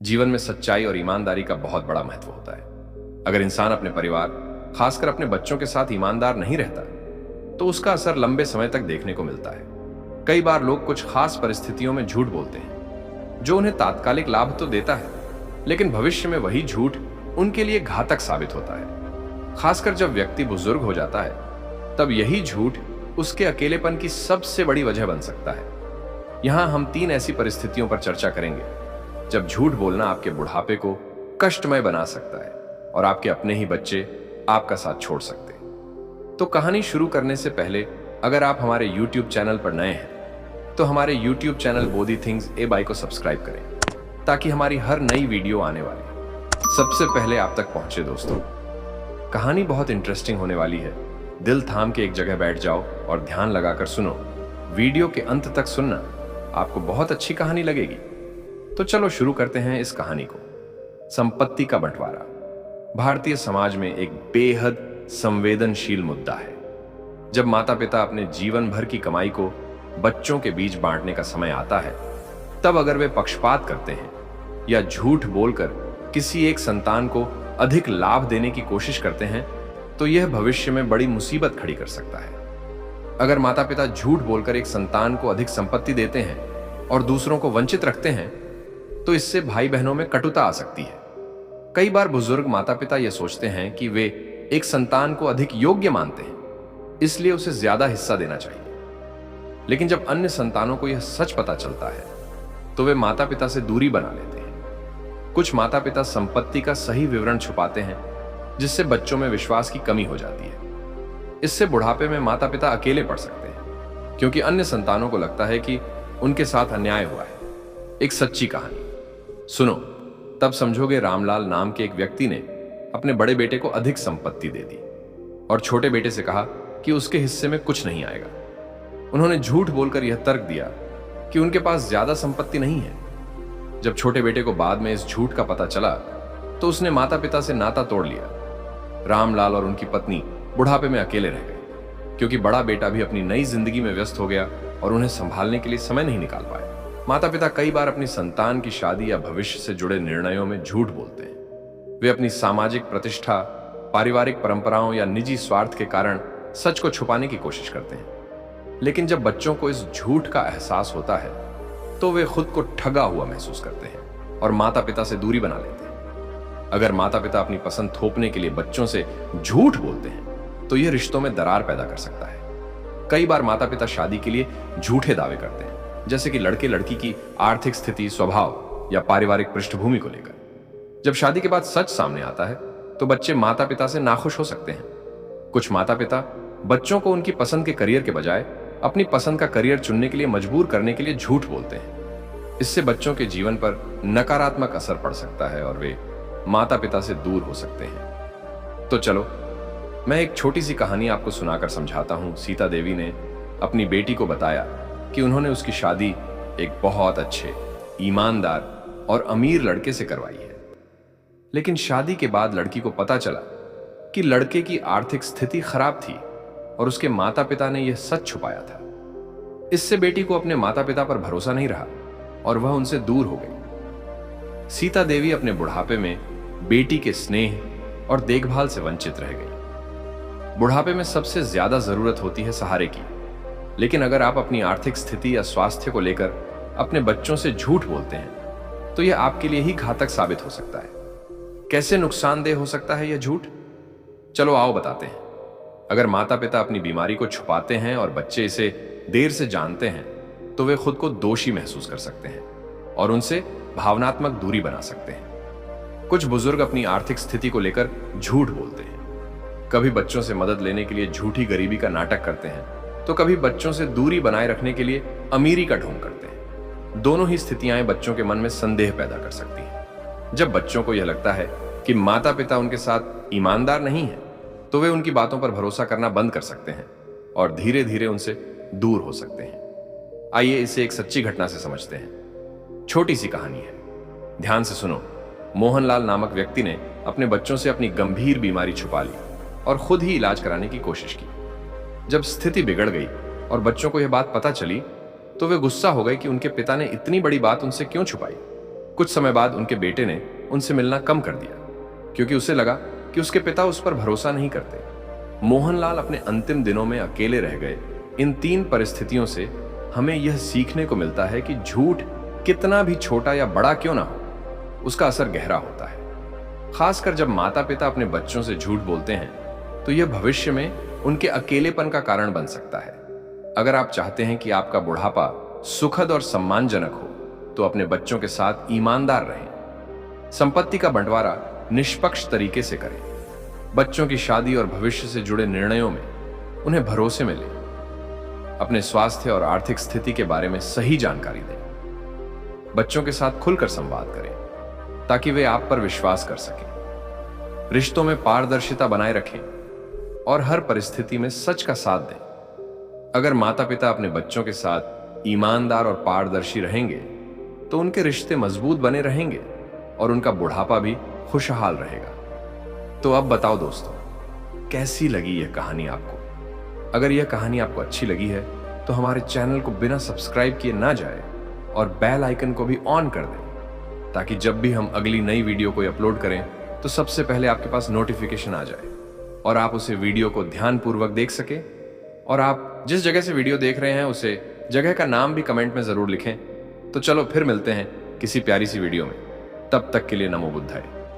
जीवन में सच्चाई और ईमानदारी का बहुत बड़ा महत्व होता है। अगर इंसान अपने परिवार, खासकर अपने बच्चों के साथ ईमानदार नहीं रहता, तो उसका असर लंबे समय तक देखने को मिलता है। कई बार लोग कुछ खास परिस्थितियों में झूठ बोलते हैं, जो उन्हें तात्कालिक लाभ तो देता है, लेकिन भविष्य में वही झूठ उनके लिए घातक साबित होता है। खासकर जब व्यक्ति बुजुर्ग हो जाता है, तब यही झूठ उसके अकेलेपन की सबसे बड़ी वजह बन सकता है। यहां हम 3 ऐसी परिस्थितियों पर चर्चा करेंगे जब झूठ बोलना आपके बुढ़ापे को कष्टमय बना सकता है और आपके अपने ही बच्चे आपका साथ छोड़ सकते हैं। तो कहानी शुरू करने से पहले अगर आप हमारे YouTube चैनल पर नए हैं, तो हमारे YouTube channel Bodhi things A by को सब्सक्राइब करें, ताकि हमारी हर नई वीडियो आने वाली सबसे पहले आप तक पहुंचे। दोस्तों, कहानी बहुत इंटरेस्टिंग होने वाली है। दिल थाम के एक जगह बैठ जाओ और ध्यान लगाकर सुनो। वीडियो के अंत तक सुनना, आपको बहुत अच्छी कहानी लगेगी। तो चलो शुरू करते हैं इस कहानी को। संपत्ति का बंटवारा भारतीय समाज में एक बेहद संवेदनशील मुद्दा है। जब माता पिता अपने जीवन भर की कमाई को बच्चों के बीच बांटने का समय आता है, तब अगर वे पक्षपात करते हैं या झूठ बोलकर किसी एक संतान को अधिक लाभ देने की कोशिश करते हैं, तो यह भविष्य में बड़ी मुसीबत खड़ी कर सकता है। अगर माता पिता झूठ बोलकर एक संतान को अधिक संपत्ति देते हैं और दूसरों को वंचित रखते हैं, तो इससे भाई बहनों में कटुता आ सकती है। कई बार बुजुर्ग माता पिता यह सोचते हैं कि वे एक संतान को अधिक योग्य मानते हैं, इसलिए उसे ज्यादा हिस्सा देना चाहिए। लेकिन जब अन्य संतानों को यह सच पता चलता है, तो वे माता पिता से दूरी बना लेते हैं। कुछ माता पिता संपत्ति का सही विवरण छुपाते हैं, जिससे बच्चों में विश्वास की कमी हो जाती है। इससे बुढ़ापे में माता पिता अकेले पड़ सकते हैं, क्योंकि अन्य संतानों को लगता है कि उनके साथ अन्याय हुआ है। एक सच्ची कहानी सुनो, तब समझोगे। रामलाल नाम के एक व्यक्ति ने अपने बड़े बेटे को अधिक संपत्ति दे दी और छोटे बेटे से कहा कि उसके हिस्से में कुछ नहीं आएगा। उन्होंने झूठ बोलकर यह तर्क दिया कि उनके पास ज्यादा संपत्ति नहीं है। जब छोटे बेटे को बाद में इस झूठ का पता चला, तो उसने माता पिता से नाता तोड़ लिया। रामलाल और उनकी पत्नी बुढ़ापे में अकेले रह गए, क्योंकि बड़ा बेटा भी अपनी नई जिंदगी में व्यस्त हो गया और उन्हें संभालने के लिए समय नहीं निकाल पाए। माता पिता कई बार अपनी संतान की शादी या भविष्य से जुड़े निर्णयों में झूठ बोलते हैं। वे अपनी सामाजिक प्रतिष्ठा, पारिवारिक परंपराओं या निजी स्वार्थ के कारण सच को छुपाने की कोशिश करते हैं। लेकिन जब बच्चों को इस झूठ का एहसास होता है, तो वे खुद को ठगा हुआ महसूस करते हैं और माता पिता से दूरी बना लेते हैं। अगर माता पिता अपनी पसंद थोपने के लिए बच्चों से झूठ बोलते हैं, तो यह रिश्तों में दरार पैदा कर सकता है। कई बार माता पिता शादी के लिए झूठे दावे करते हैं, जैसे कि लड़के लड़की की आर्थिक स्थिति, स्वभाव या पारिवारिक पृष्ठभूमि को लेकर। जब शादी के बाद सच सामने आता है, तो बच्चे माता पिता से नाखुश हो सकते हैं। कुछ माता पिता बच्चों को उनकी पसंद के करियर के बजाय अपनी पसंद का करियर चुनने के लिए मजबूर करने के लिए झूठ बोलते हैं। इससे बच्चों के जीवन पर नकारात्मक असर पड़ सकता है और वे माता पिता से दूर हो सकते हैं। तो चलो, मैं एक छोटी सी कहानी आपको सुनाकर समझाता हूं। सीता देवी ने अपनी बेटी को बताया कि उन्होंने उसकी शादी एक बहुत अच्छे, ईमानदार और अमीर लड़के से करवाई है। लेकिन शादी के बाद लड़की को पता चला कि लड़के की आर्थिक स्थिति खराब थी और उसके माता पिता ने यह सच छुपाया था। इससे बेटी को अपने माता पिता पर भरोसा नहीं रहा और वह उनसे दूर हो गई। सीता देवी अपने बुढ़ापे में बेटी के स्नेह और देखभाल से वंचित रह गई। बुढ़ापे में सबसे ज्यादा जरूरत होती है सहारे की। लेकिन अगर आप अपनी आर्थिक स्थिति या स्वास्थ्य को लेकर अपने बच्चों से झूठ बोलते हैं, तो यह आपके लिए ही घातक साबित हो सकता है। कैसे नुकसानदेह हो सकता है यह झूठ? चलो आओ बताते हैं। अगर माता पिता अपनी बीमारी को छुपाते हैं और बच्चे इसे देर से जानते हैं, तो वे खुद को दोषी महसूस कर सकते हैं और उनसे भावनात्मक दूरी बना सकते हैं। कुछ बुजुर्ग अपनी आर्थिक स्थिति को लेकर झूठ बोलते हैं। कभी बच्चों से मदद लेने के लिए झूठी गरीबी का नाटक करते हैं, तो कभी बच्चों से दूरी बनाए रखने के लिए अमीरी का ढोंग करते हैं। दोनों ही स्थितियां बच्चों के मन में संदेह पैदा कर सकती हैं। जब बच्चों को यह लगता है कि माता पिता उनके साथ ईमानदार नहीं है, तो वे उनकी बातों पर भरोसा करना बंद कर सकते हैं और धीरे धीरे उनसे दूर हो सकते हैं। आइए इसे एक सच्ची घटना से समझते हैं। छोटी सी कहानी है, ध्यान से सुनो। मोहनलाल नामक व्यक्ति ने अपने बच्चों से अपनी गंभीर बीमारी छुपा ली और खुद ही इलाज कराने की कोशिश की। जब स्थिति बिगड़ गई और बच्चों को यह बात पता चली, तो वे गुस्सा हो गए कि उनके पिता ने इतनी बड़ी बात उनसे क्यों छुपाई। कुछ समय बाद उनके बेटे ने उनसे मिलना कम कर दिया क्योंकि उसे लगा कि उसके पिता उस पर भरोसा नहीं करते। मोहनलाल अपने अंतिम दिनों में अकेले रह गए। इन 3 परिस्थितियों से हमें यह सीखने को मिलता है कि झूठ कितना भी छोटा या बड़ा क्यों ना हो, उसका असर गहरा होता है। खासकर जब माता पिता अपने बच्चों से झूठ बोलते हैं तो यह भविष्य में उनके अकेलेपन का कारण बन सकता है। अगर आप चाहते हैं कि आपका बुढ़ापा सुखद और सम्मानजनक हो तो अपने बच्चों के साथ ईमानदार रहें। संपत्ति का बंटवारा निष्पक्ष तरीके से करें। बच्चों की शादी और भविष्य से जुड़े निर्णयों में उन्हें भरोसे में लें। अपने स्वास्थ्य और आर्थिक स्थिति के बारे में सही जानकारी दें। बच्चों के साथ खुलकर संवाद करें ताकि वे आप पर विश्वास कर सकें। रिश्तों में पारदर्शिता बनाए रखें और हर परिस्थिति में सच का साथ दें। अगर माता पिता अपने बच्चों के साथ ईमानदार और पारदर्शी रहेंगे तो उनके रिश्ते मजबूत बने रहेंगे और उनका बुढ़ापा भी खुशहाल रहेगा। तो अब बताओ दोस्तों, कैसी लगी यह कहानी आपको? अगर यह कहानी आपको अच्छी लगी है तो हमारे चैनल को बिना सब्सक्राइब किए ना जाए और बेल आइकन को भी ऑन कर दें ताकि जब भी हम अगली नई वीडियो को अपलोड करें तो सबसे पहले आपके पास नोटिफिकेशन आ जाए और आप उसे वीडियो को ध्यानपूर्वक देख सके। और आप जिस जगह से वीडियो देख रहे हैं उसे जगह का नाम भी कमेंट में जरूर लिखें। तो चलो फिर मिलते हैं किसी प्यारी सी वीडियो में। तब तक के लिए नमो बुद्धाय।